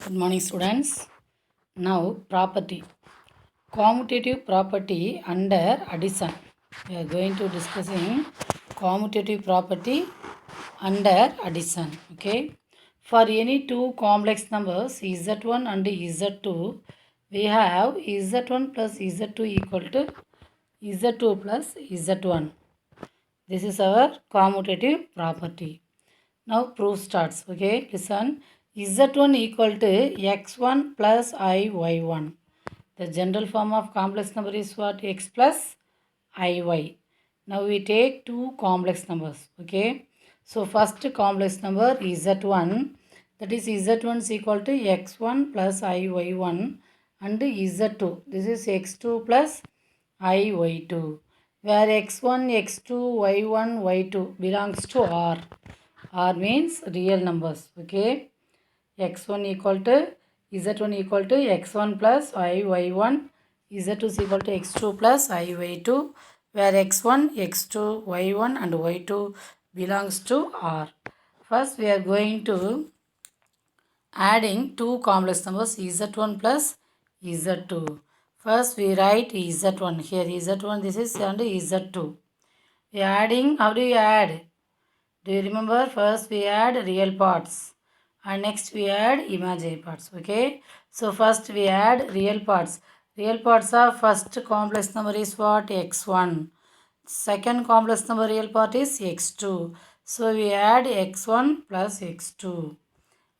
Good morning, students. Now, property. Commutative property under addition. We are going to discussing commutative property under addition. Okay. For any two complex numbers z1 and z2, we have z1 plus z2 equal to z2 plus z1. This is our commutative property. Now proof starts. Okay, listen. Z1 equal to x1 plus iy1. The general form of complex number is what? X plus iy. Now we take two complex numbers. Okay. So first complex number z1. That is z1 is equal to x1 plus iy1 and z2. This is x2 plus iy2. Where x1, x2, y1, y2 belongs to R. R means real numbers. Okay. X1 equal to Z1 equal to X1 plus Y1. Z2 is equal to X2 plus IY2. Where X1, X2, Y1 and Y2 belongs to R. First we are going to adding two complex numbers Z1 plus Z2. First we write Z1 here. Z1 this is and Z2. We are adding. How do you add? Do you remember? First we add real parts and next we add imaginary parts. Okay. So first we add real parts. Real parts of first complex number is what? X1. Second complex number real part is X2. So we add X1 plus X2.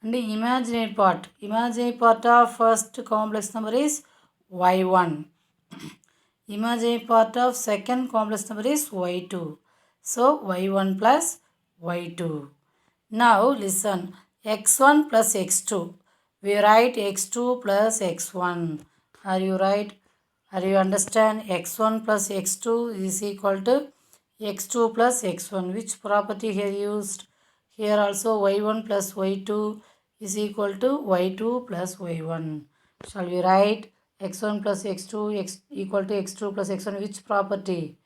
And the imaginary part of first complex number is Y1. Imaginary part of second complex number is Y2. So y1 plus y2. Now listen, x1 plus x2. We write x2 plus x1. Are you right? Are you understand? x1 plus x2 is equal to x2 plus x1. Which property here used? Here also y1 plus y2 is equal to y2 plus y1. Shall we write x1 plus x2 equal to x2 plus x1? Which property?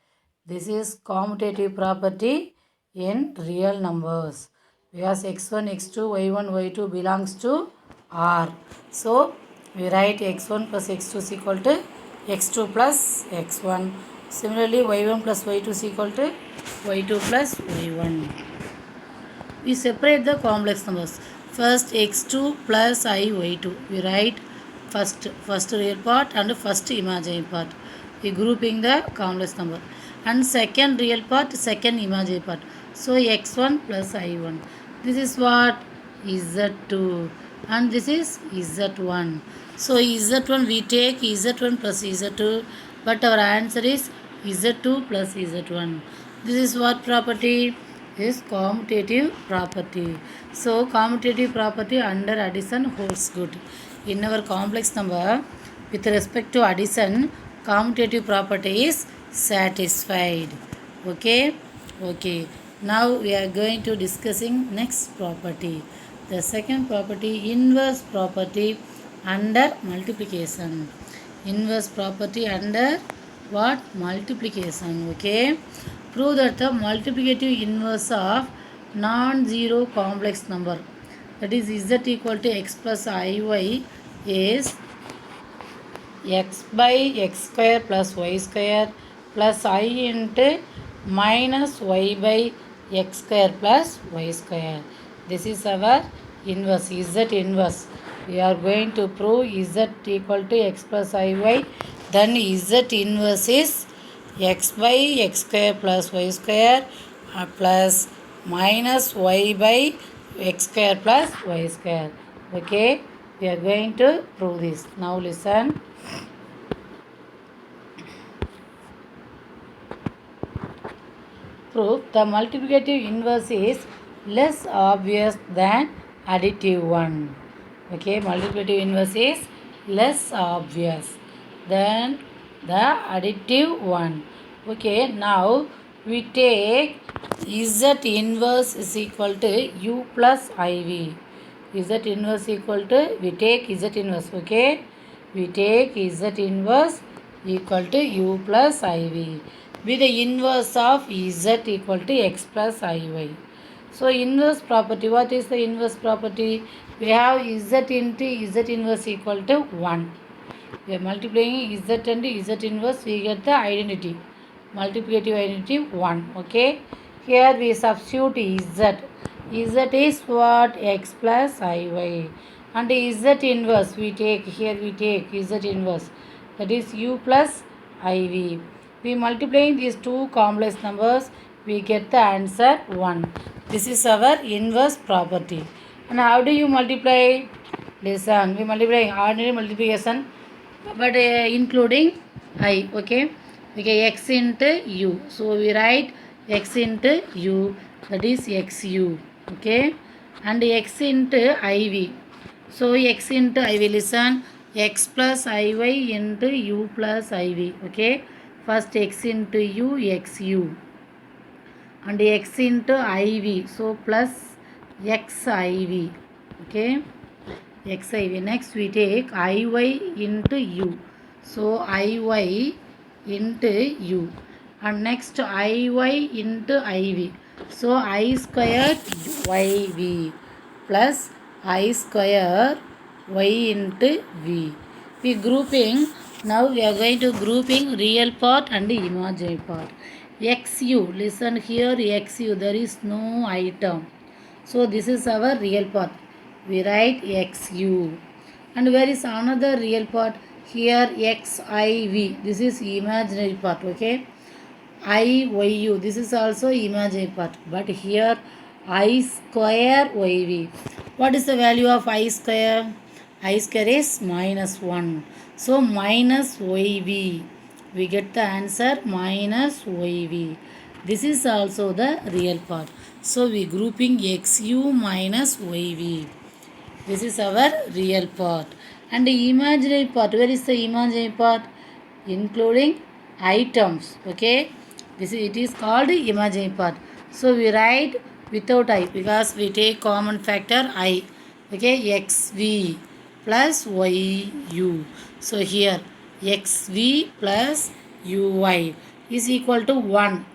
This is commutative property in real numbers. Because x1, x2, y1, y2 belongs to R. So, we write x1 plus x2 is equal to x2 plus x1. Similarly, y1 plus y2 is equal to y2 plus y1. We separate the complex numbers. First x2 plus iy2. We write first real part and first imaginary part. We grouping the complex number. And second real part, second imaginary part. So x1 plus i1. This is what? Z2. And this is Z1. So Z1 we take Z1 plus Z2. But our answer is Z2 plus Z1. This is what property? Is commutative property. So commutative property under addition holds good. In our complex number, with respect to addition, commutative property is satisfied. Okay. Now we are going to discussing next property. The second property, inverse property under multiplication. Inverse property under what? Multiplication. Okay. Prove that the multiplicative inverse of non-zero complex number, that is z equal to x plus iy, is x by x square plus y square plus I into minus y by x square plus y square. This is our inverse, z inverse. We are going to prove z equal to x plus iy. Then z inverse is x by x square plus y square plus minus y by x square plus y square. Okay, we are going to prove this. Now listen. Proof: the multiplicative inverse is less obvious than additive one. Okay, multiplicative inverse is less obvious than the additive one. Okay, now we take z inverse is equal to u plus iv. Z inverse equal to, we take z inverse. Okay, we take z inverse equal to u plus iv with the inverse of z equal to x plus iy. So inverse property, what is the inverse property? we have z into z inverse equal to 1. We are multiplying z and z inverse, we get the identity, multiplicative identity 1. Okay, here we substitute z. Z is what? X plus iy, and z inverse we take, here we take z inverse, that is u plus iv. We multiplying these two complex numbers, we get the answer 1. This is our inverse property. And how do you multiply? Listen, we multiply ordinary multiplication, but including I. Okay, x into u, so we write x into u, that is xu. Okay, and x into iv, so x into iv, listen, x plus iy into u plus iv. Okay, first x into u, xu, and x into iv, so plus xiv. Okay, xiv. Next we take iy into u, so iy into u, and next iy into iv, so I squared yv plus I square y into v. We grouping, now we are going to grouping real part and imaginary part. Xu, listen here, xu, there is no item, so this is our real part, we write xu. And where is another real part? Here xiv, this is imaginary part. Okay, iyu, this is also imaginary part, but here I square yv. What is the value of I square? I square is minus 1, so minus yv, we get the answer minus yv. This is also the real part, so we grouping xu minus yv. This is our real part. And the imaginary part, where is the imaginary part? Including items. Okay, it is called imaginary part, so we write without I, because we take common factor I. Okay, xv plus yu, so here xv plus uy is equal to 1.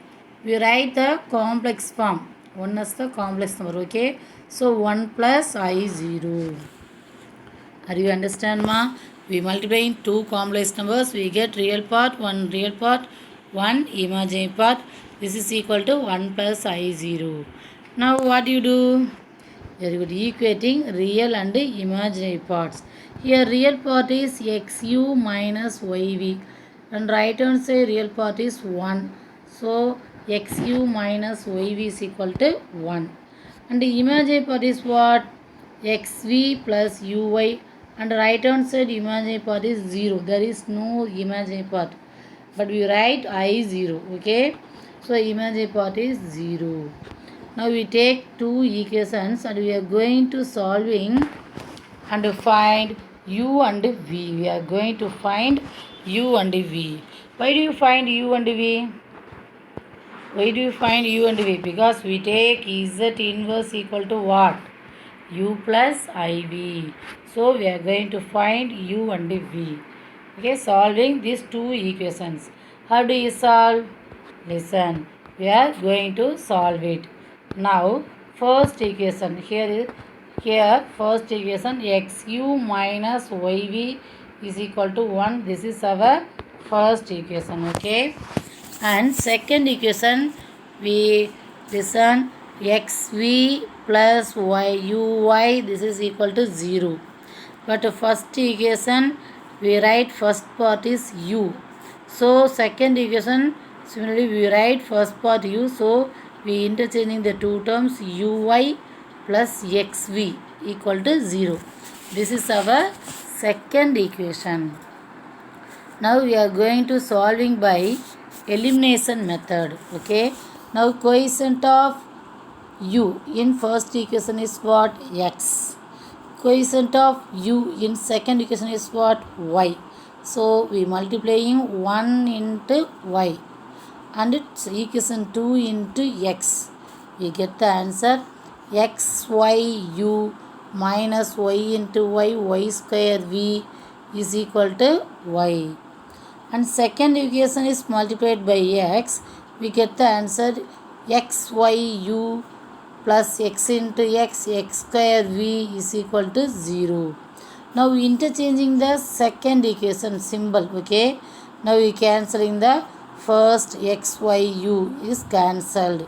We write the complex form, 1 is the complex number. Okay, so 1 plus I 0. Are you understand, ma? We multiply in two complex numbers, we get real part, one real part, one imaginary part. This is equal to 1 plus I 0. Now what do you do? Very good, equating real and imaginary parts. Here real part is xu minus yv, and right hand side real part is 1. So xu minus yv is equal to 1. And the imaginary part is what? Xv plus uy, and right hand side imaginary part is 0. There is no imaginary part, but we write I 0. Okay, so imaginary part is 0. Now we take two equations and we are going to solving and find u and v. We are going to find u and v. Why do you find u and v? Why do you find u and v? Because we take z inverse equal to what? U plus iv. So we are going to find u and v. Okay, solving these two equations. How do you solve? Listen, we are going to solve it. Now first equation, here first equation xu minus yv is equal to 1. This is our first equation. Okay, and second equation we listen, xv plus uy, this is equal to 0. But first equation we write first part is u, so second equation similarly we write first part u, so we interchanging the two terms, uy plus xv equal to 0. This is our second equation. Now we are going to solving by elimination method. Okay, now coefficient of u in first equation is what? X. Coefficient of u in second equation is what? Y. So we multiplying 1 into y, and it's equation 2 into x. We get the answer xyu minus y into y square v is equal to y. And second equation is multiplied by x, we get the answer xyu plus x into x square v is equal to 0. Now interchanging the second equation symbol, okay. Now we cancelling the first x y u is cancelled,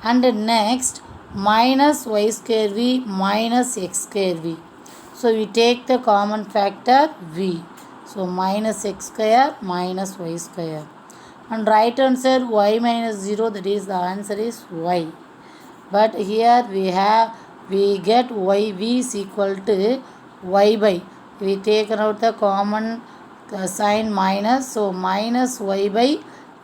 and next minus y square v minus x square v. So we take the common factor v. So minus x square minus y square. And right answer y minus 0, that is the answer is y. But here we get y v is equal to y by, we take out the common sign minus, so minus y by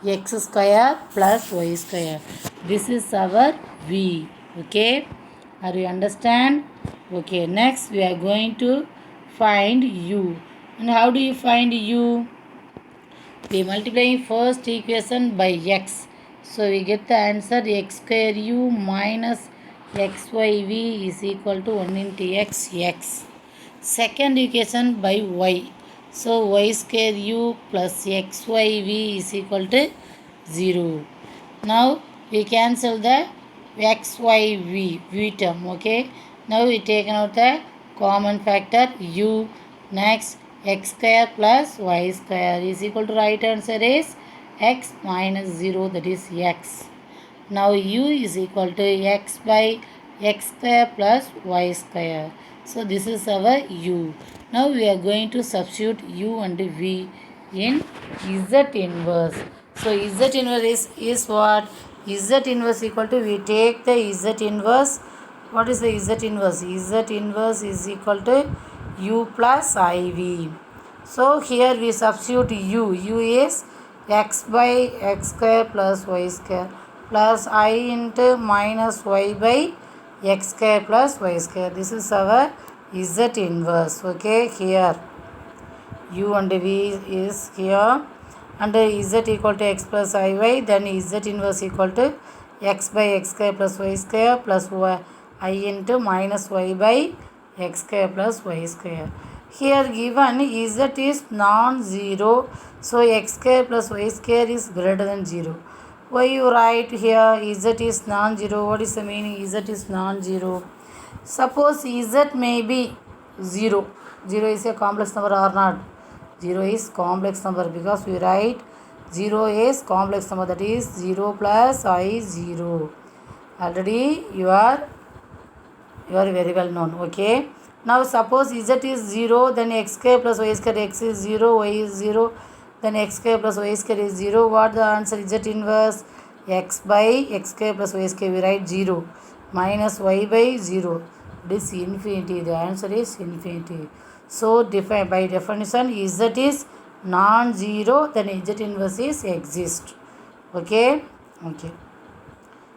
x square plus y square. This is our v. Okay, are you understand? Okay, next we are going to find u. And how do you find u? We multiply first equation by x, so we get the answer x square u minus xyv is equal to 1 into x. Second equation by y, so y square u plus xyv is equal to 0. Now we cancel the xyv v term, okay. Now we take out the common factor u. Next x square plus y square is equal to, right answer is x minus 0, that is x. Now u is equal to x by x square plus y square. So this is our u. Now we are going to substitute u and v in z inverse. So z inverse is what? Z inverse equal to, we take the z inverse. What is the z inverse? Z inverse is equal to u plus iv. So here we substitute u. U is x by x square plus y square plus I into minus y by x square plus y square. This is our z inverse. Okay, here u and v is here, and z equal to x plus iy, then z inverse equal to x by x square plus y square plus I into minus y by x square plus y square. Here given z is non-zero, so x square plus y square is greater than 0. Why you write here z is non-zero? What is the meaning z is non-zero? Suppose z may be 0. 0 is a complex number or not? 0 is complex number, because we write 0 is complex number, that is 0 plus I 0. Already you are very well known. Okay, now suppose z is 0, then x square plus y square, x is 0, y is 0, then x square plus y square is 0. What the answer? Z inverse x by x square plus y square, we write 0 minus y by 0, it is infinity. The answer is infinity. So by definition z is non-zero, then z inverse is exist. Okay,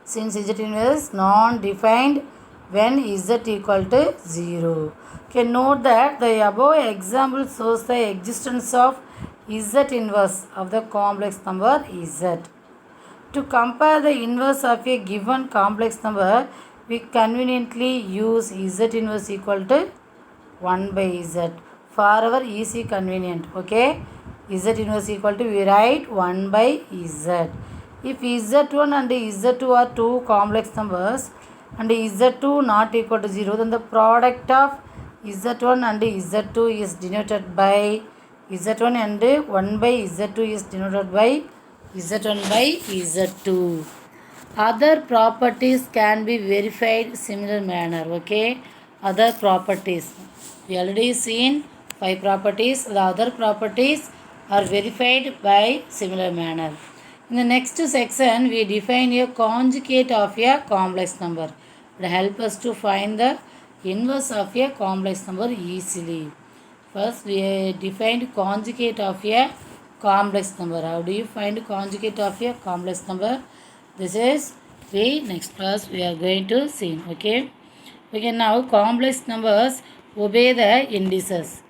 since z inverse non-defined when z equal to 0. Okay, note that the above example shows the existence of z inverse of the complex number z. To compare the inverse of a given complex number, we conveniently use z inverse equal to 1 by z for our easy convenient. Okay, z inverse equal to, we write 1 by z. If z1 and z2 are two complex numbers and z2 not equal to 0, then the product of z1 and z2 is denoted by z1, and 1 by z2 is denoted by z1 by z2. Other properties can be verified similar manner. Okay, other properties, we already seen 5 properties. The other properties are verified by similar manner. In the next section, we define a conjugate of a complex number. It helps us to find the inverse of a complex number easily. First, we defined conjugate of a complex number. How do you find conjugate of a complex number? This is the next class we are going to see. Okay, now complex numbers obey the indices.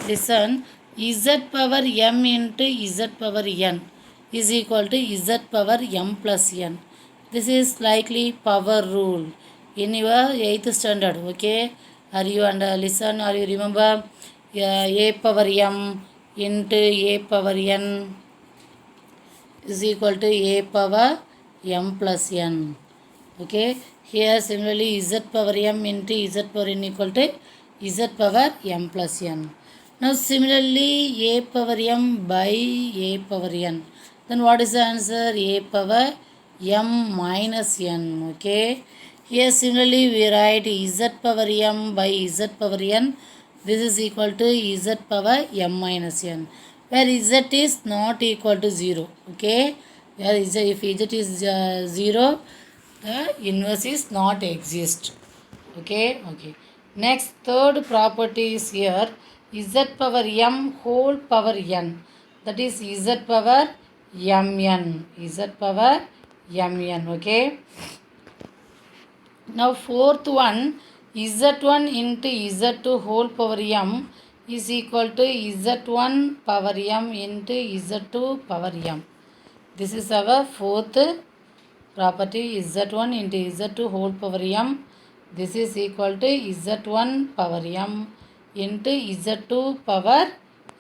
Listen, z power m into z power n is equal to z power m plus n. This is likely power rule in your 8th standard. Okay, are you under listen, or you remember a power m into a power n is equal to a power m plus n. Okay, here similarly z power m into z power n equal to z power m plus n. Now similarly a power m by a power n. Then what is the answer? A power m minus n. Okay, here similarly we write z power m by z power n. This is equal to z power m minus n, where z is not equal to 0. Okay, where z, if z is 0, the inverse is not exist. Okay. Next, third property is here, z power m whole power n, that is z power mn, z power mn. Okay, now fourth one, z1 into z2 whole power m is equal to z1 power m into z2 power m. This is our fourth property, z1 into z2 whole power m. This is equal to z1 power m into z2 power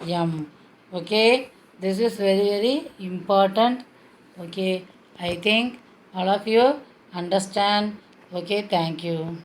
m. Okay, this is very important. Okay, I think all of you understand. Okay, thank you.